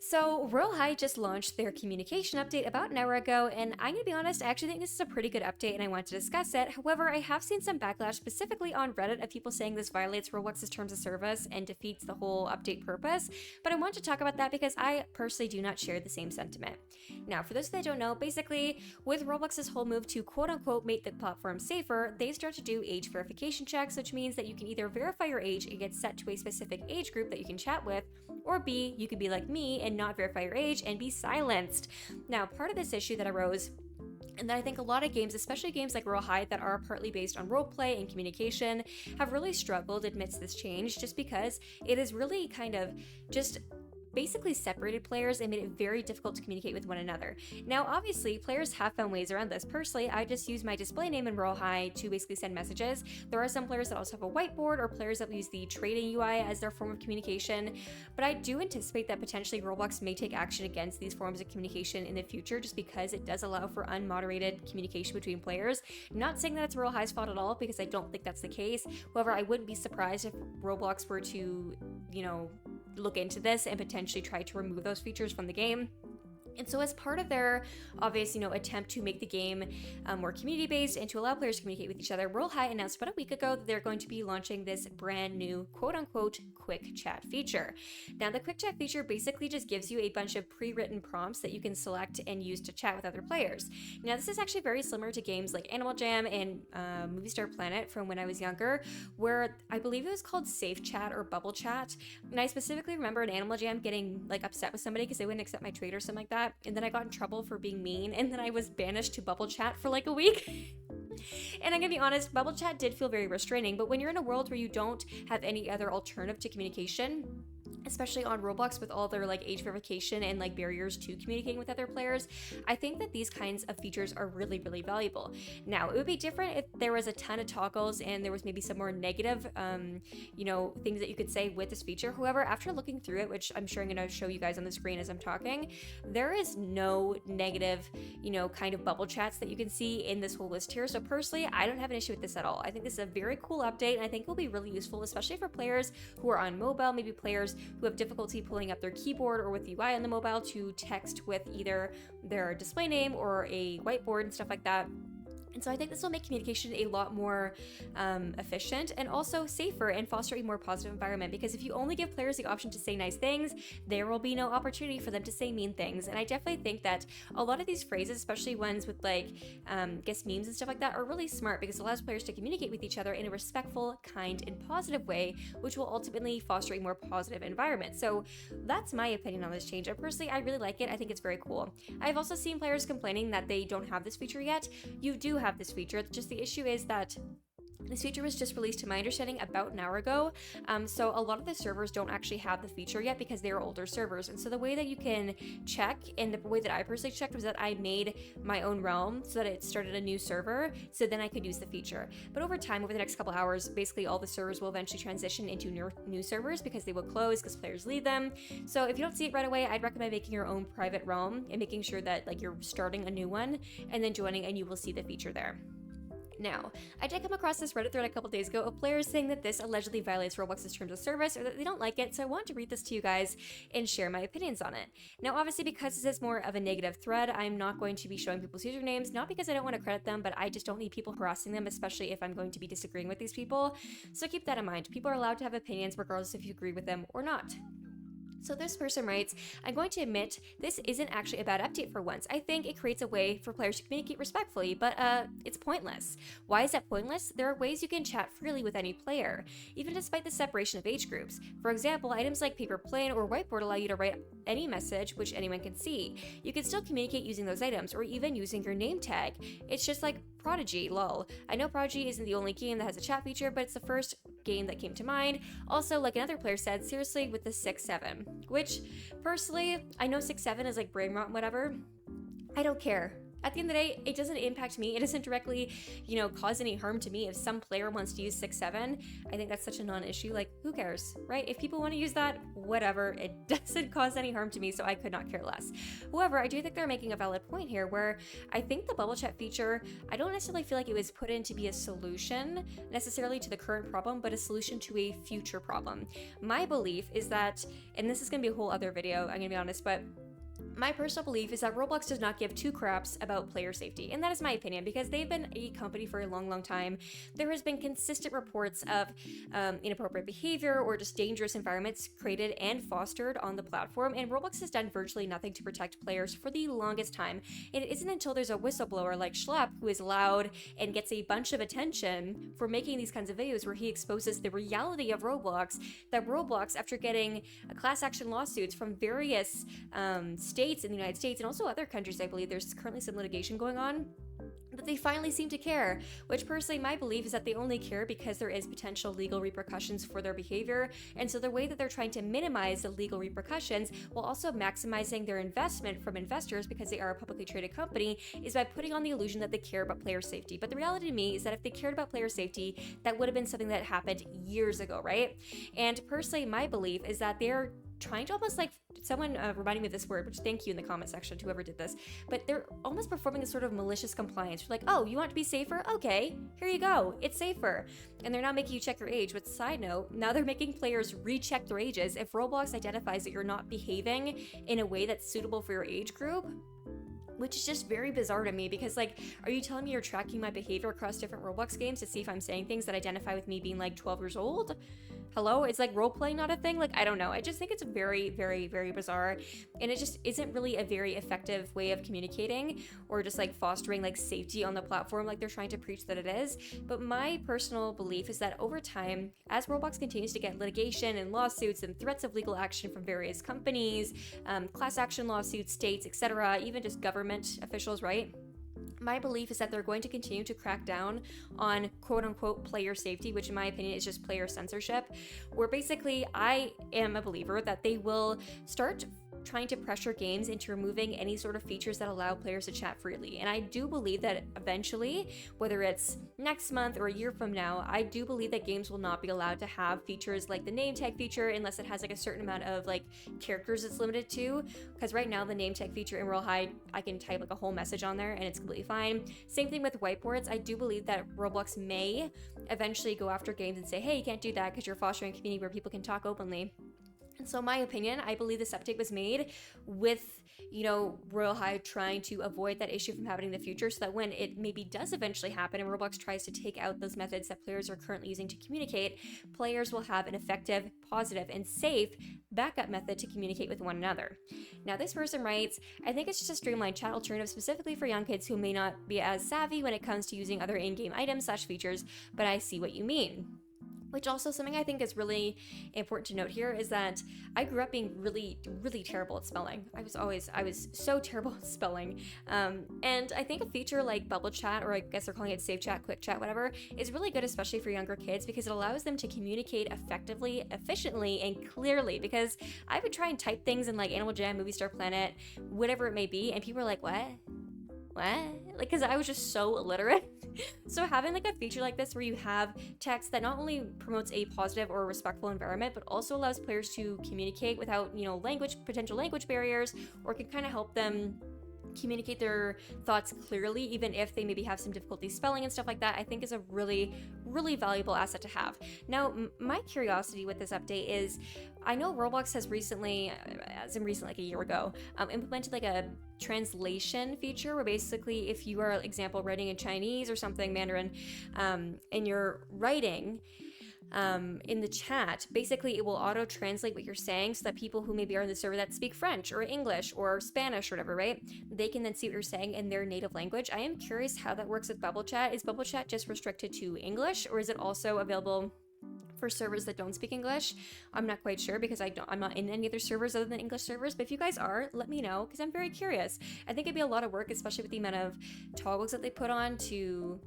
So, Royale High just launched their communication update about an hour ago, and I'm gonna be honest, I actually think this is a pretty good update and I want to discuss it. However, I have seen some backlash specifically on Reddit of people saying this violates Roblox's terms of service and defeats the whole update purpose, but I want to talk about that because I personally do not share the same sentiment. Now, for those that don't know, basically, with Roblox's whole move to quote unquote make the platform safer, they start to do age verification checks, which means that you can either verify your age and get set to a specific age group that you can chat with, or B, you could be like me and not verify your age and be silenced. Now, part of this issue that arose, and that I think a lot of games, especially games like Royale High that are partly based on roleplay and communication, have really struggled amidst this change, just because it is really kind of just basically separated players and made it very difficult to communicate with one another. Now, obviously, players have found ways around this. Personally, I just use my display name in Royale High to basically send messages. There are some players that also have a whiteboard, or players that use the trading UI as their form of communication, but I do anticipate that potentially Roblox may take action against these forms of communication in the future, just because it does allow for unmoderated communication between players. Not saying that it's Royale High's fault at all, because I don't think that's the case. However, I wouldn't be surprised if Roblox were to, look into this and potentially try to remove those features from the game. And so as part of their obvious, attempt to make the game more community-based and to allow players to communicate with each other, Royale High announced about a week ago that they're going to be launching this brand new quote-unquote quick chat feature. Now, the quick chat feature basically just gives you a bunch of pre-written prompts that you can select and use to chat with other players. Now, this is actually very similar to games like Animal Jam and Movie Star Planet from when I was younger, where I believe it was called Safe Chat or Bubble Chat. And I specifically remember in Animal Jam getting upset with somebody because they wouldn't accept my trade or something like that. And then I got in trouble for being mean, and then I was banished to Bubble Chat for a week. And I'm gonna be honest, Bubble Chat did feel very restraining, but when you're in a world where you don't have any other alternative to communication, especially on Roblox with all their age verification and barriers to communicating with other players, I think that these kinds of features are really, really valuable. Now, it would be different if there was a ton of toggles and there was maybe some more negative, things that you could say with this feature. However, after looking through it, which I'm sure I'm going to show you guys on the screen as I'm talking, there is no negative, kind of bubble chats that you can see in this whole list here. So personally, I don't have an issue with this at all. I think this is a very cool update, and I think it will be really useful, especially for players who are on mobile, maybe players who have difficulty pulling up their keyboard or with the UI on the mobile to text with either their display name or a whiteboard and stuff like that. And so I think this will make communication a lot more efficient and also safer and foster a more positive environment, because if you only give players the option to say nice things, there will be no opportunity for them to say mean things. And I definitely think that a lot of these phrases, especially ones with guess memes and stuff like that, are really smart because it allows players to communicate with each other in a respectful, kind, and positive way, which will ultimately foster a more positive environment. So that's my opinion on this change. And personally, I really like it. I think it's very cool. I've also seen players complaining that they don't have this feature yet. You do have this feature. Just the issue is that this feature was just released, to my understanding, about an hour ago. So a lot of the servers don't actually have the feature yet because they are older servers. And so the way that you can check, and the way that I personally checked, was that I made my own realm so that it started a new server, so then I could use the feature. But over time, over the next couple hours, basically all the servers will eventually transition into new servers because they will close because players leave them. So if you don't see it right away, I'd recommend making your own private realm and making sure that you're starting a new one and then joining, and you will see the feature there. Now, I did come across this Reddit thread a couple days ago of players saying that this allegedly violates Roblox's terms of service, or that they don't like it, so I want to read this to you guys and share my opinions on it. Now, obviously, because this is more of a negative thread, I'm not going to be showing people's usernames, not because I don't want to credit them, but I just don't need people harassing them, especially if I'm going to be disagreeing with these people. So keep that in mind. People are allowed to have opinions regardless if you agree with them or not. So this person writes, I'm going to admit this isn't actually a bad update for once. I think it creates a way for players to communicate respectfully, but it's pointless. Why is that pointless? There are ways you can chat freely with any player, even despite the separation of age groups. For example, items like paper plane or whiteboard allow you to write any message which anyone can see. You can still communicate using those items, or even using your name tag. It's just like Prodigy, lol. I know Prodigy isn't the only game that has a chat feature, but it's the first game that came to mind. Also, like another player said, seriously with the 6-7, which personally, I know 6-7 is brain rot and whatever. I don't care. At the end of the day, it doesn't impact me. It doesn't directly, cause any harm to me. If some player wants to use 6-7, I think that's such a non-issue. Who cares, right? If people want to use that, whatever. It doesn't cause any harm to me, so I could not care less. However, I do think they're making a valid point here where I think the bubble chat feature, I don't necessarily feel like it was put in to be a solution necessarily to the current problem, but a solution to a future problem. My belief is that, and this is going to be a whole other video, I'm going to be honest, but my personal belief is that Roblox does not give two craps about player safety, and that is my opinion because they've been a company for a long time. There has been consistent reports of inappropriate behavior or just dangerous environments created and fostered on the platform, and Roblox has done virtually nothing to protect players for the longest time. And it isn't until there's a whistleblower like Schlepp, who is loud and gets a bunch of attention for making these kinds of videos where he exposes the reality of Roblox, that Roblox, after getting class action lawsuits from various states in the United States and also other countries, I believe there's currently some litigation going on, that they finally seem to care, which personally my belief is that they only care because there is potential legal repercussions for their behavior. And so the way that they're trying to minimize the legal repercussions while also maximizing their investment from investors, because they are a publicly traded company, is by putting on the illusion that they care about player safety. But the reality to me is that if they cared about player safety, that would have been something that happened years ago, right? And personally my belief is that they're trying to almost like, someone reminding me of this word, which thank you in the comment section to whoever did this, but they're almost performing a sort of malicious compliance. Like, oh, you want to be safer? Okay, here you go, it's safer. And they're now making you check your age. With side note, now they're making players recheck their ages if Roblox identifies that you're not behaving in a way that's suitable for your age group, which is just very bizarre to me because, like, are you telling me you're tracking my behavior across different Roblox games to see if I'm saying things that identify with me being like 12 years old? Hello? Is like role-playing not a thing? Like, I don't know. I just think it's very, very, very bizarre. And it just isn't really a very effective way of communicating or just like fostering like safety on the platform like they're trying to preach that it is. But my personal belief is that over time, as Roblox continues to get litigation and lawsuits and threats of legal action from various companies, class action lawsuits, states, etc., even just government officials, right? My belief is that they're going to continue to crack down on quote-unquote player safety, which in my opinion is just player censorship, where basically I am a believer that they will start trying to pressure games into removing any sort of features that allow players to chat freely. And I do believe that eventually, whether it's next month or a year from now, I do believe that games will not be allowed to have features like the name tag feature unless it has like a certain amount of like characters it's limited to. Because right now the name tag feature in Royale High, I can type like a whole message on there and it's completely fine. Same thing with whiteboards. I do believe that Roblox may eventually go after games and say, hey, you can't do that because you're fostering a community where people can talk openly. And so in my opinion, I believe this update was made with, Royale High trying to avoid that issue from happening in the future so that when it maybe does eventually happen and Roblox tries to take out those methods that players are currently using to communicate, players will have an effective, positive, and safe backup method to communicate with one another. Now this person writes, I think it's just a streamlined chat alternative specifically for young kids who may not be as savvy when it comes to using other in-game items/features, but I see what you mean. Which also something I think is really important to note here is that I grew up being really, really terrible at spelling. I was so terrible at spelling. And I think a feature like bubble chat, or I guess they're calling it safe chat, quick chat, whatever, is really good, especially for younger kids, because it allows them to communicate effectively, efficiently, and clearly. Because I would try and type things in like Animal Jam, Movie Star Planet, whatever it may be, and people are like, what? Like, because I was just so illiterate. So having like a feature like this where you have text that not only promotes a positive or respectful environment, but also allows players to communicate without, potential language barriers, or can kind of help them communicate their thoughts clearly, even if they maybe have some difficulty spelling and stuff like that, I think is a really, really valuable asset to have. Now, my curiosity with this update is, I know Roblox has recently, like a year ago, implemented like a translation feature where basically if you are, example, writing in Chinese or something, Mandarin, and you're writing, in the chat, basically it will auto translate what you're saying so that people who maybe are in the server that speak French or English or Spanish or whatever, right? They can then see what you're saying in their native language. I am curious how that works with bubble chat. Is bubble chat just restricted to English, or is it also available for servers that don't speak English? I'm not quite sure because I'm not in any other servers other than English servers, but if you guys are, let me know because I'm very curious. I think it'd be a lot of work, especially with the amount of toggles that they put on to,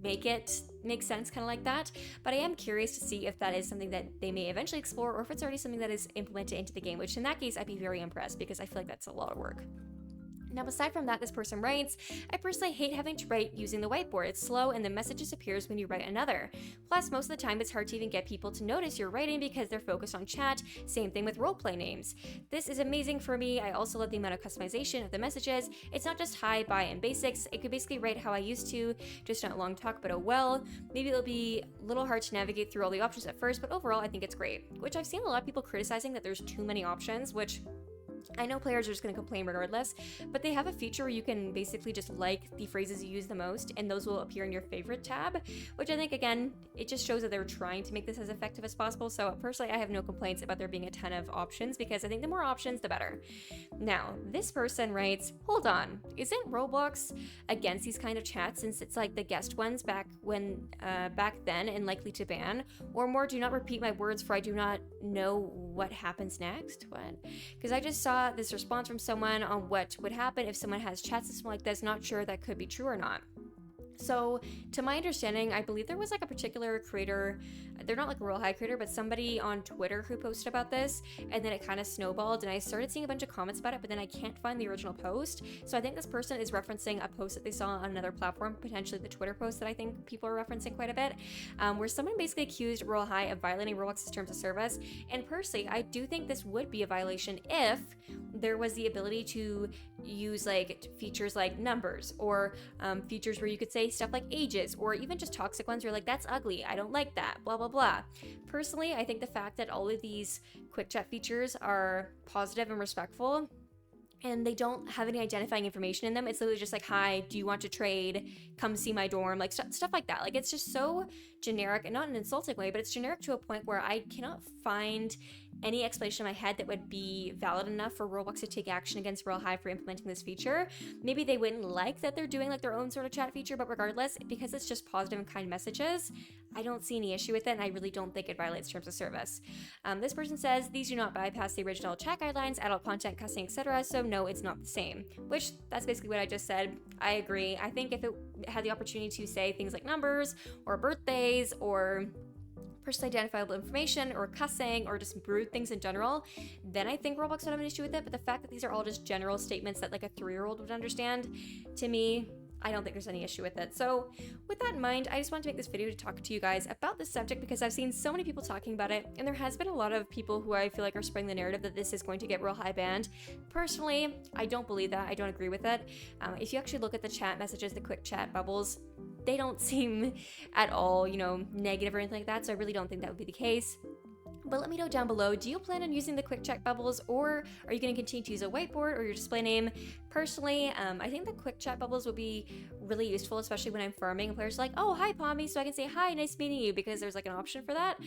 make it make sense, kind of like that. But I am curious to see if that is something that they may eventually explore, or if it's already something that is implemented into the game, which in that case I'd be very impressed because I feel like that's a lot of work. Now, aside from that, this person writes, I personally hate having to write using the whiteboard. It's slow and the message disappears when you write another. Plus, most of the time, it's hard to even get people to notice you're writing because they're focused on chat. Same thing with roleplay names. This is amazing for me. I also love the amount of customization of the messages. It's not just hi, bye, and basics. It could basically write how I used to, just not long talk, but oh well. Maybe it'll be a little hard to navigate through all the options at first, but overall, I think it's great. Which I've seen a lot of people criticizing that there's too many options, which I know players are just going to complain regardless, but they have a feature where you can basically just like the phrases you use the most, and those will appear in your favorite tab, which I think, again, it just shows that they're trying to make this as effective as possible. So personally, I have no complaints about there being a ton of options, because I think the more options, the better. Now, this person writes, hold on, isn't Roblox against these kind of chats since it's like the guest ones back then and likely to ban? Or more, do not repeat my words for I do not know what happens next? What? Because I just saw this response from someone on what would happen if someone has chat system like this. Not sure that could be true or not. So, to my understanding, I believe there was like a particular creator, they're not like a Royale High creator, but somebody on Twitter who posted about this, and then it kind of snowballed, and I started seeing a bunch of comments about it, but then I can't find the original post. So I think this person is referencing a post that they saw on another platform, potentially the Twitter post that I think people are referencing quite a bit, where someone basically accused Royale High of violating Roblox's terms of service. And personally, I do think this would be a violation if there was the ability to use like features like numbers, or features where you could say stuff like ages, or even just toxic ones where you're like, that's ugly, I don't like that, blah blah blah. Personally, I think the fact that all of these quick chat features are positive and respectful, and they don't have any identifying information in them. It's literally just like, hi, do you want to trade? Come see my dorm, like stuff like that. Like, it's just so generic, and not in an insulting way, but it's generic to a point where I cannot find any explanation in my head that would be valid enough for Roblox to take action against Royale High for implementing this feature. Maybe they wouldn't like that they're doing like their own sort of chat feature, but regardless, because it's just positive and kind messages, I don't see any issue with it, and I really don't think it violates terms of service. This person says, these do not bypass the original chat guidelines, adult content, cussing, etc., so no, it's not the same. Which, that's basically what I just said. I agree. I think if it had the opportunity to say things like numbers, or birthdays, or personally identifiable information, or cussing, or just rude things in general, then I think Roblox would have an issue with it. But the fact that these are all just general statements that like a 3-year-old would understand, to me, I don't think there's any issue with it. So with that in mind, I just wanted to make this video to talk to you guys about this subject, because I've seen so many people talking about it, and there has been a lot of people who I feel like are spreading the narrative that this is going to get Royale High banned. Personally, I don't believe that. I don't agree with it. If you actually look at the chat messages, the quick chat bubbles, they don't seem at all, negative or anything like that, so I really don't think that would be the case. But let me know down below, do you plan on using the quick chat bubbles, or are you going to continue to use a whiteboard or your display name? Personally, I think the quick chat bubbles would be really useful, especially when I'm farming and players are like, oh, hi Pommy, so I can say, hi, nice meeting you, because there's like an option for that.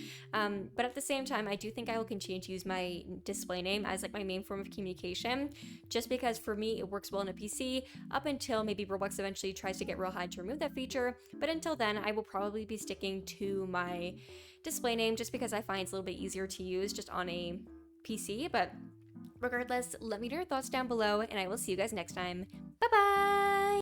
But at the same time, I do think I will continue to use my display name as like my main form of communication, just because for me, it works well on a PC, up until maybe Roblox eventually tries to get Royale High to remove that feature. But until then, I will probably be sticking to my display name, just because I find it's a little bit easier to use just on a PC. But regardless, let me know your thoughts down below, and I will see you guys next time. Bye bye!